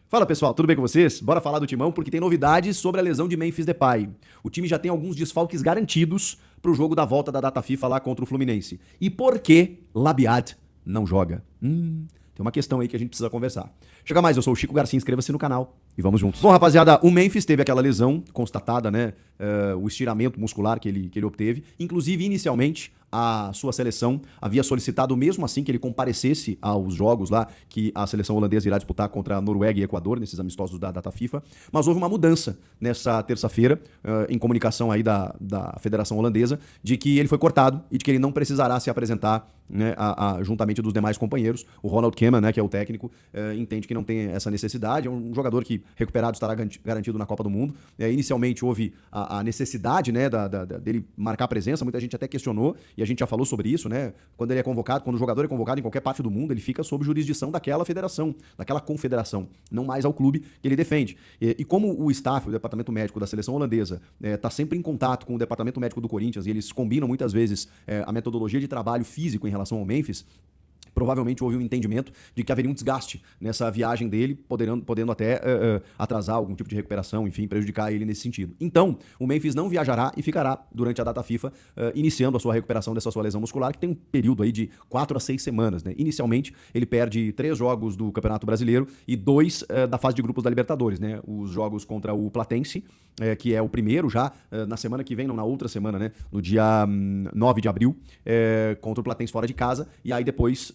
Fala pessoal, tudo bem com vocês? Bora falar do Timão porque tem novidades sobre a lesão de Memphis Depay. O time já tem alguns desfalques garantidos pro jogo da volta da data FIFA lá contra o Fluminense. E por que Labiat não joga? Tem uma questão aí que a gente precisa conversar. Chega mais, eu sou o Chico Garcia, inscreva-se no canal e vamos juntos. Bom, rapaziada, o Memphis teve aquela lesão constatada, né? O estiramento muscular que ele obteve. Inclusive, inicialmente, a sua seleção havia solicitado mesmo assim que ele comparecesse aos jogos lá que a seleção holandesa irá disputar contra a Noruega e Equador, nesses amistosos da data FIFA, mas houve uma mudança nessa terça-feira, em comunicação aí da Federação Holandesa, de que ele foi cortado e de que ele não precisará se apresentar, né, juntamente dos demais companheiros. O Ronald Koeman, né, que é o técnico, entende que não tem essa necessidade, é um jogador que recuperado estará garantido na Copa do Mundo. Inicialmente houve a necessidade, né, dele marcar presença, muita gente até questionou, e a gente já falou sobre isso, né? Quando ele é convocado, quando o jogador é convocado em qualquer parte do mundo, ele fica sob jurisdição daquela federação, daquela confederação, não mais ao clube que ele defende. E como o staff, o departamento médico da seleção holandesa, está sempre em contato com o departamento médico do Corinthians, e eles combinam muitas vezes a metodologia de trabalho físico em relação ao Memphis, provavelmente houve um entendimento de que haveria um desgaste nessa viagem dele, podendo até atrasar algum tipo de recuperação, enfim, prejudicar ele nesse sentido. Então, o Memphis não viajará e ficará durante a data FIFA, iniciando a sua recuperação dessa sua lesão muscular, que tem um período aí de 4 a 6 semanas, né? Inicialmente, ele perde 3 jogos do Campeonato Brasileiro e 2 da fase de grupos da Libertadores, né? Os jogos contra o Platense, que é o primeiro já, na semana que vem, não, na outra semana, né? No dia 9 de abril, contra o Platense fora de casa, e aí depois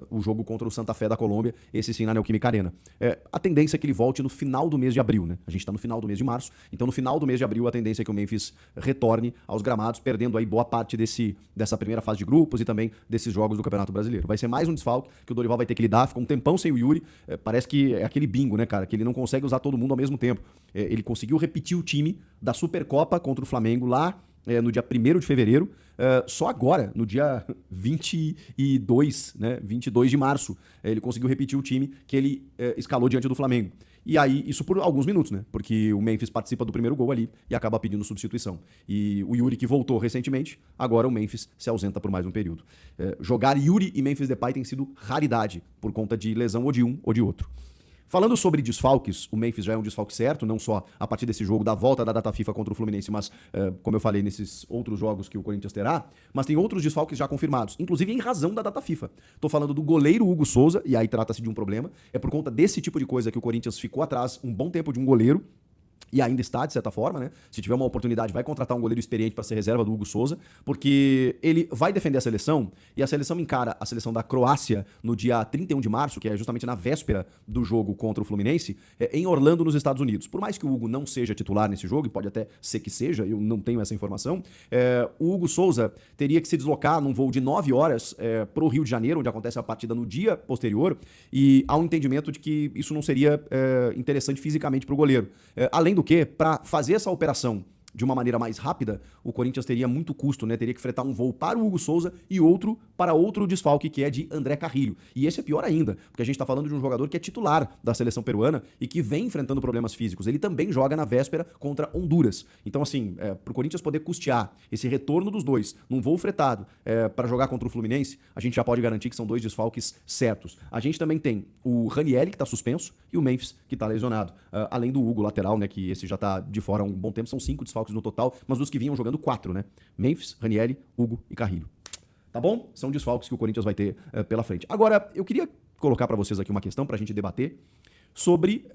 o jogo contra o Santa Fé da Colômbia, esse sim na Neoquímica Arena. A tendência é que ele volte no final do mês de abril, né? A gente tá no final do mês de março, então no final do mês de abril a tendência é que o Memphis retorne aos gramados, perdendo aí boa parte dessa primeira fase de grupos e também desses jogos do Campeonato Brasileiro. Vai ser mais um desfalque que o Dorival vai ter que lidar, ficou um tempão sem o Yuri, parece que é aquele bingo, né, cara, que ele não consegue usar todo mundo ao mesmo tempo. Ele conseguiu repetir o time da Supercopa contra o Flamengo lá no dia 1º de fevereiro, só agora, no dia 22, né, 22 de março, ele conseguiu repetir o time que ele escalou diante do Flamengo. E aí, isso por alguns minutos, né? Porque o Memphis participa do primeiro gol ali e acaba pedindo substituição. E o Yuri, que voltou recentemente, agora o Memphis se ausenta por mais um período. Jogar Yuri e Memphis Depay tem sido raridade por conta de lesão ou de um ou de outro. Falando sobre desfalques, o Memphis já é um desfalque certo, não só a partir desse jogo da volta da data FIFA contra o Fluminense, mas, como eu falei, nesses outros jogos que o Corinthians terá, mas tem outros desfalques já confirmados, inclusive em razão da data FIFA. Tô falando do goleiro Hugo Souza, e aí trata-se de um problema, é por conta desse tipo de coisa que o Corinthians ficou atrás um bom tempo de um goleiro, e ainda está, de certa forma, né? Se tiver uma oportunidade, vai contratar um goleiro experiente para ser reserva do Hugo Souza, porque ele vai defender a seleção, e a seleção encara a seleção da Croácia no dia 31 de março, que é justamente na véspera do jogo contra o Fluminense, em Orlando, nos Estados Unidos. Por mais que o Hugo não seja titular nesse jogo, e pode até ser que seja, eu não tenho essa informação, o Hugo Souza teria que se deslocar num voo de 9 horas para o Rio de Janeiro, onde acontece a partida no dia posterior, e há um entendimento de que isso não seria interessante fisicamente para o goleiro. Além do que, para fazer essa operação de uma maneira mais rápida, o Corinthians teria muito custo, né? Teria que fretar um voo para o Hugo Souza e outro para outro desfalque, que é de André Carrilho. E esse é pior ainda, porque a gente está falando de um jogador que é titular da seleção peruana e que vem enfrentando problemas físicos. Ele também joga na véspera contra Honduras. Então, assim, para o Corinthians poder custear esse retorno dos dois num voo fretado para jogar contra o Fluminense, a gente já pode garantir que são 2 desfalques certos. A gente também tem o Ranieri, que está suspenso, e o Memphis, que está lesionado. Além do Hugo, lateral, né? Que esse já está de fora há um bom tempo, são 5 desfalques no total, mas dos que vinham jogando 4, né? Memphis, Ranieri, Hugo e Carrilho. Tá bom? São desfalques que o Corinthians vai ter pela frente. Agora, eu queria colocar para vocês aqui uma questão pra gente debater sobre,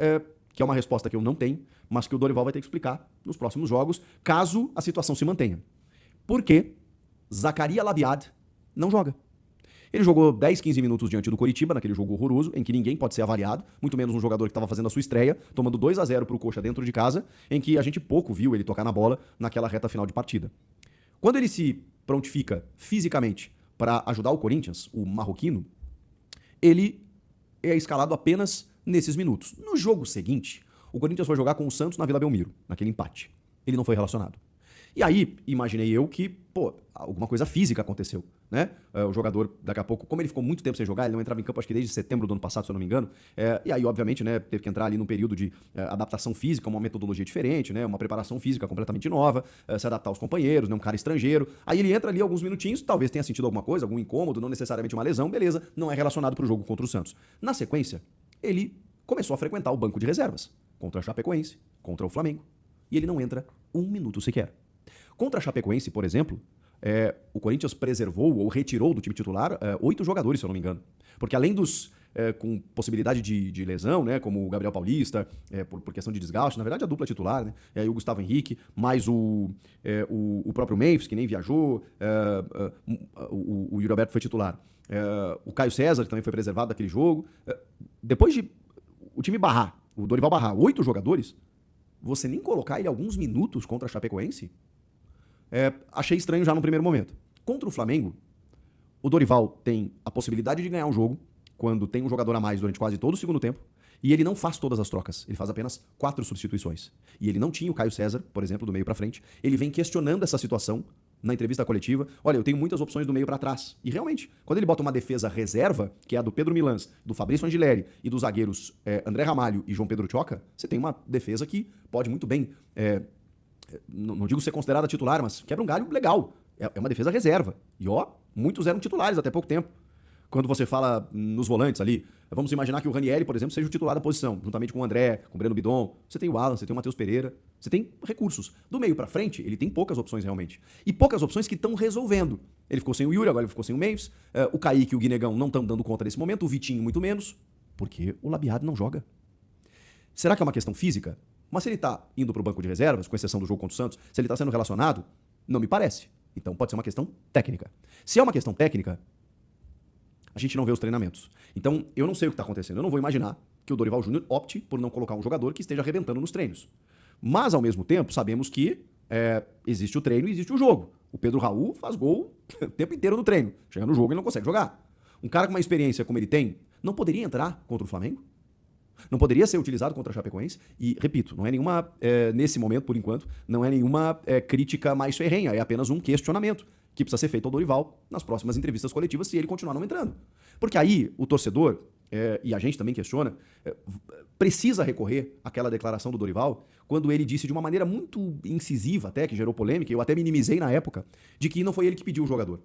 que é uma resposta que eu não tenho, mas que o Dorival vai ter que explicar nos próximos jogos, caso a situação se mantenha. Por que Zakaria Labiad não joga? Ele jogou 10, 15 minutos diante do Coritiba, naquele jogo horroroso, em que ninguém pode ser avaliado, muito menos um jogador que estava fazendo a sua estreia, tomando 2-0 pro Coxa dentro de casa, em que a gente pouco viu ele tocar na bola naquela reta final de partida. Quando ele se prontifica fisicamente para ajudar o Corinthians, o marroquino, ele é escalado apenas nesses minutos. No jogo seguinte, o Corinthians foi jogar com o Santos na Vila Belmiro, naquele empate. Ele não foi relacionado. E aí, imaginei eu que, alguma coisa física aconteceu, né? O jogador, daqui a pouco, como ele ficou muito tempo sem jogar, ele não entrava em campo, acho que desde setembro do ano passado, se eu não me engano, e aí, obviamente, né, teve que entrar ali num período de adaptação física, uma metodologia diferente, né, uma preparação física completamente nova, se adaptar aos companheiros, né, um cara estrangeiro. Aí ele entra ali alguns minutinhos, talvez tenha sentido alguma coisa, algum incômodo, não necessariamente uma lesão, beleza, não é relacionado pro jogo contra o Santos. Na sequência, ele começou a frequentar o banco de reservas contra a Chapecoense, contra o Flamengo. E ele não entra um minuto sequer. Contra a Chapecoense, por exemplo, o Corinthians preservou ou retirou do time titular 8 jogadores, se eu não me engano. Porque além dos com possibilidade de lesão, né, como o Gabriel Paulista, por questão de desgaste, na verdade a dupla titular, né, e aí o Gustavo Henrique, mais o próprio Memphis, que nem viajou, o Yuri Alberto foi titular, o Caio César, que também foi preservado daquele jogo. Depois de o time barrar, o Dorival barrar 8 jogadores, você nem colocar ele alguns minutos contra a Chapecoense, achei estranho já no primeiro momento. Contra o Flamengo, o Dorival tem a possibilidade de ganhar um jogo quando tem um jogador a mais durante quase todo o segundo tempo, e ele não faz todas as trocas, ele faz apenas 4 substituições. E ele não tinha o Caio César, por exemplo, do meio pra frente. Ele vem questionando essa situação na entrevista coletiva. Olha, eu tenho muitas opções do meio pra trás. E realmente, quando ele bota uma defesa reserva, que é a do Pedro Milans, do Fabrício Angileri e dos zagueiros André Ramalho e João Pedro Tchoca, você tem uma defesa que pode muito bem, não digo ser considerada titular, mas quebra um galho legal. É uma defesa reserva. E muitos eram titulares até pouco tempo. Quando você fala nos volantes ali, vamos imaginar que o Ranieri, por exemplo, seja o titular da posição, juntamente com o André, com o Breno Bidon. Você tem o Alan, você tem o Matheus Pereira, você tem recursos. Do meio pra frente, ele tem poucas opções realmente. E poucas opções que estão resolvendo. Ele ficou sem o Yuri, agora ele ficou sem o Memphis. O Kaique e o Guinegão não estão dando conta nesse momento, o Vitinho muito menos, porque o Labiad não joga. Será que é uma questão física? Mas se ele tá indo pro banco de reservas, com exceção do jogo contra o Santos, se ele tá sendo relacionado, não me parece. Então pode ser uma questão técnica. Se é uma questão técnica, a gente não vê os treinamentos. Então, eu não sei o que está acontecendo. Eu não vou imaginar que o Dorival Júnior opte por não colocar um jogador que esteja arrebentando nos treinos. Mas, ao mesmo tempo, sabemos que existe o treino e existe o jogo. O Pedro Raul faz gol o tempo inteiro no treino. Chega no jogo e não consegue jogar. Um cara com uma experiência como ele tem, não poderia entrar contra o Flamengo? Não poderia ser utilizado contra a Chapecoense? E, repito, não é nenhuma, nesse momento, por enquanto, não é nenhuma crítica mais ferrenha. É apenas um questionamento que precisa ser feito ao Dorival nas próximas entrevistas coletivas se ele continuar não entrando. Porque aí o torcedor, e a gente também questiona, precisa recorrer àquela declaração do Dorival quando ele disse de uma maneira muito incisiva até, que gerou polêmica, eu até minimizei na época, de que não foi ele que pediu o jogador.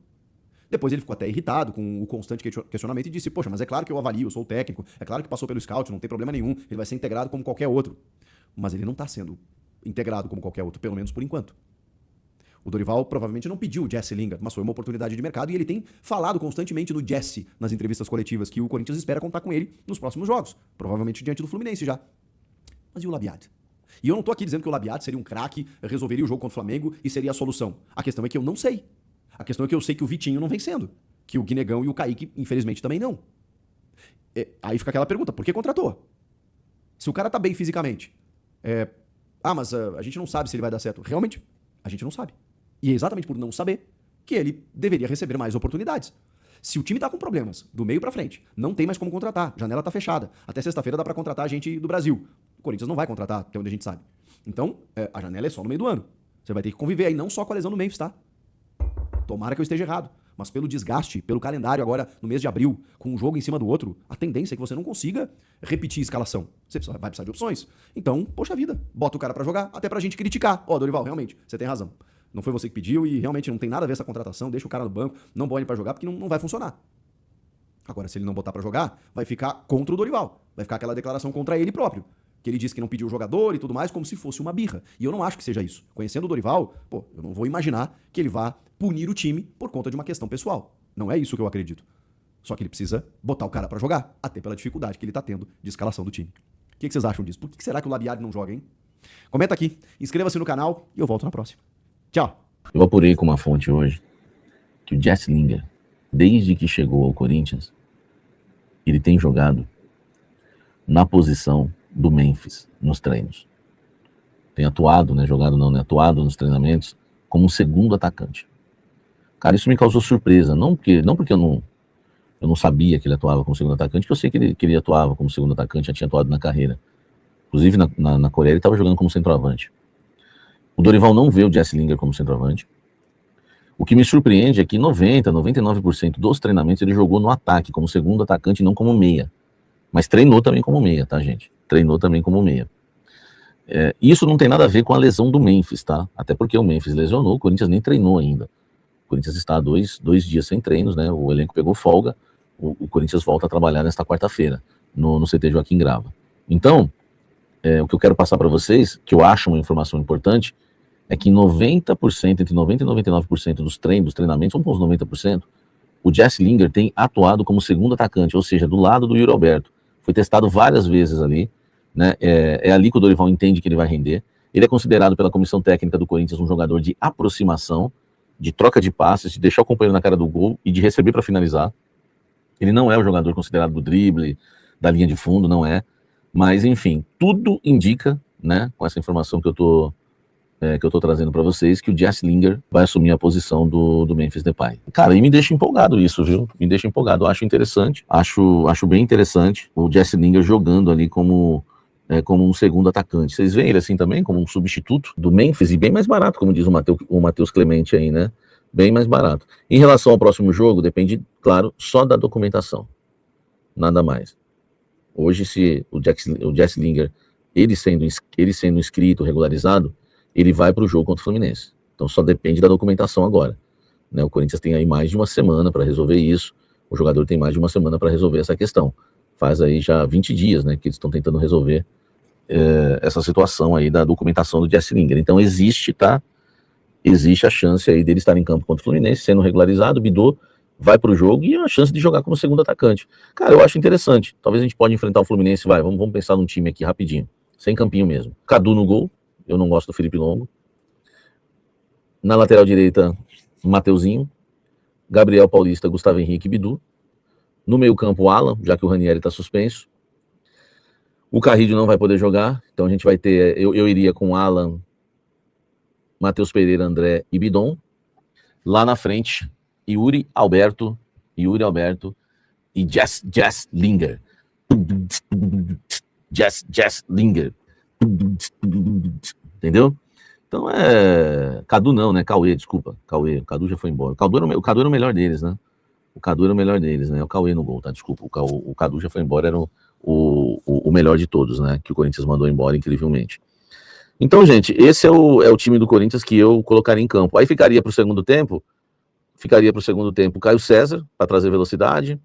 Depois ele ficou até irritado com o constante questionamento e disse, poxa, mas é claro que eu avalio, eu sou o técnico, é claro que passou pelo scout, não tem problema nenhum, ele vai ser integrado como qualquer outro. Mas ele não está sendo integrado como qualquer outro, pelo menos por enquanto. O Dorival provavelmente não pediu o Jesse Lingard, mas foi uma oportunidade de mercado e ele tem falado constantemente do Jesse nas entrevistas coletivas, que o Corinthians espera contar com ele nos próximos jogos, provavelmente diante do Fluminense já. Mas e o Labiad? E eu não tô aqui dizendo que o Labiad seria um craque, resolveria o jogo contra o Flamengo e seria a solução. A questão é que eu não sei. A questão é que eu sei que o Vitinho não vem sendo, que o Guinegão e o Kaique, infelizmente, também não. Aí fica aquela pergunta, por que contratou? Se o cara tá bem fisicamente, mas a gente não sabe se ele vai dar certo. Realmente, a gente não sabe. E é exatamente por não saber que ele deveria receber mais oportunidades. Se o time tá com problemas, do meio pra frente, não tem mais como contratar, janela tá fechada. Até sexta-feira dá pra contratar gente do Brasil. O Corinthians não vai contratar, que é onde a gente sabe. Então, a janela é só no meio do ano. Você vai ter que conviver aí não só com a lesão do Memphis, tá? Tomara que eu esteja errado. Mas pelo desgaste, pelo calendário agora, no mês de abril, com um jogo em cima do outro, a tendência é que você não consiga repetir a escalação. Você vai precisar de opções. Então, poxa vida, bota o cara pra jogar, até pra gente criticar. Dorival, realmente, você tem razão. Não foi você que pediu e realmente não tem nada a ver essa contratação, deixa o cara no banco, não põe ele pra jogar porque não vai funcionar. Agora, se ele não botar pra jogar, vai ficar contra o Dorival. Vai ficar aquela declaração contra ele próprio. Que ele disse que não pediu o jogador e tudo mais, como se fosse uma birra. E eu não acho que seja isso. Conhecendo o Dorival, eu não vou imaginar que ele vá punir o time por conta de uma questão pessoal. Não é isso que eu acredito. Só que ele precisa botar o cara pra jogar, até pela dificuldade que ele tá tendo de escalação do time. O que vocês acham disso? Por que será que o Labiad não joga, hein? Comenta aqui, inscreva-se no canal e eu volto na próxima. Tchau! Eu apurei com uma fonte hoje que o Jesse Lingard, desde que chegou ao Corinthians, ele tem jogado na posição do Memphis nos treinos. Tem atuado, jogado não, atuado nos treinamentos como um segundo atacante. Cara, isso me causou surpresa, não porque eu não sabia que ele atuava como segundo atacante, que eu sei que ele atuava como segundo atacante, já tinha atuado na carreira. Inclusive na Coreia ele estava jogando como centroavante. O Dorival não vê o Jesse Lingard como centroavante. O que me surpreende é que 99% dos treinamentos ele jogou no ataque, como segundo atacante, não como meia. Mas treinou também como meia, tá, gente? Treinou também como meia. Isso não tem nada a ver com a lesão do Memphis, tá? Até porque o Memphis lesionou, o Corinthians nem treinou ainda. O Corinthians está há dois dias sem treinos, né? O elenco pegou folga, o Corinthians volta a trabalhar nesta quarta-feira, no CT Joaquim Grava. Então, o que eu quero passar para vocês, que eu acho uma informação importante, é que 90%, entre 90% e 99% dos treinamentos, vamos pôr uns 90%, o Jesse Lingard tem atuado como segundo atacante, ou seja, do lado do Yuri Alberto. Foi testado várias vezes ali, né? É ali que o Dorival entende que ele vai render. Ele é considerado pela comissão técnica do Corinthians um jogador de aproximação, de troca de passes, de deixar o companheiro na cara do gol e de receber para finalizar. Ele não é o jogador considerado do drible, da linha de fundo, não é. Mas, enfim, tudo indica, né, com essa informação que eu tô trazendo para vocês, que o Jesse Lingard vai assumir a posição do Memphis Depay. Cara, e me deixa empolgado isso, viu? Me deixa empolgado. Eu acho interessante, acho bem interessante o Jesse Lingard jogando ali como um segundo atacante. Vocês veem ele assim também, como um substituto do Memphis, e bem mais barato, como diz o Matheus Clemente aí, né? Bem mais barato. Em relação ao próximo jogo, depende, claro, só da documentação. Nada mais. Hoje, se o Jesse Lingard, ele sendo inscrito, regularizado, ele vai para o jogo contra o Fluminense. Então só depende da documentação agora, né? O Corinthians tem aí mais de uma semana para resolver isso, o jogador tem mais de uma semana para resolver essa questão. Faz aí já 20 dias, né, que eles estão tentando resolver essa situação aí da documentação do Jesse Lingard. Então existe a chance aí dele estar em campo contra o Fluminense, sendo regularizado, o Bidô vai para o jogo e a chance de jogar como segundo atacante. Cara, eu acho interessante. Talvez a gente pode enfrentar o Fluminense, vamos pensar num time aqui rapidinho, sem campinho mesmo. Cadu no gol, eu não gosto do Felipe Longo. Na lateral direita, Mateuzinho, Gabriel Paulista, Gustavo Henrique e Bidu. No meio campo, Alan, já que o Ranieri está suspenso. O Carrillo não vai poder jogar, então a gente vai ter, eu iria com Alan, Matheus Pereira, André e Bidon. Lá na frente, Yuri Alberto e Jess Lingard. Jess Lingard. Entendeu? Então Cadu não, né? Cauê, desculpa. Cauê. O Cadu já foi embora. O Cadu era o melhor deles, né? O Cadu era o melhor deles, né? O Cauê no gol, tá? Desculpa. O Cadu já foi embora, era o melhor de todos, né? Que o Corinthians mandou embora, incrivelmente. Então, gente, esse é o time do Corinthians que eu colocaria em campo. Aí ficaria para o segundo tempo o Caio César, para trazer velocidade,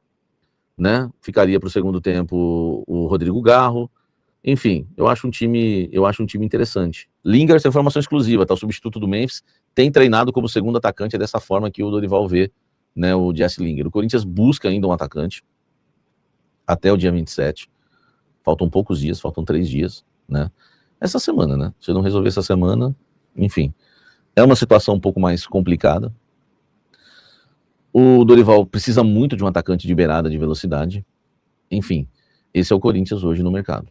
né? Ficaria para o segundo tempo o Rodrigo Garro. Enfim, eu acho um time interessante. Lingard, essa informação exclusiva, tá? O substituto do Memphis tem treinado como segundo atacante, é dessa forma que o Dorival vê, né, o Jesse Lingard. O Corinthians busca ainda um atacante até o dia 27. Faltam poucos dias, faltam 3 dias, né? Essa semana, né? Se não resolver essa semana, enfim, é uma situação um pouco mais complicada. O Dorival precisa muito de um atacante de beirada, de velocidade. Enfim, esse é o Corinthians hoje no mercado.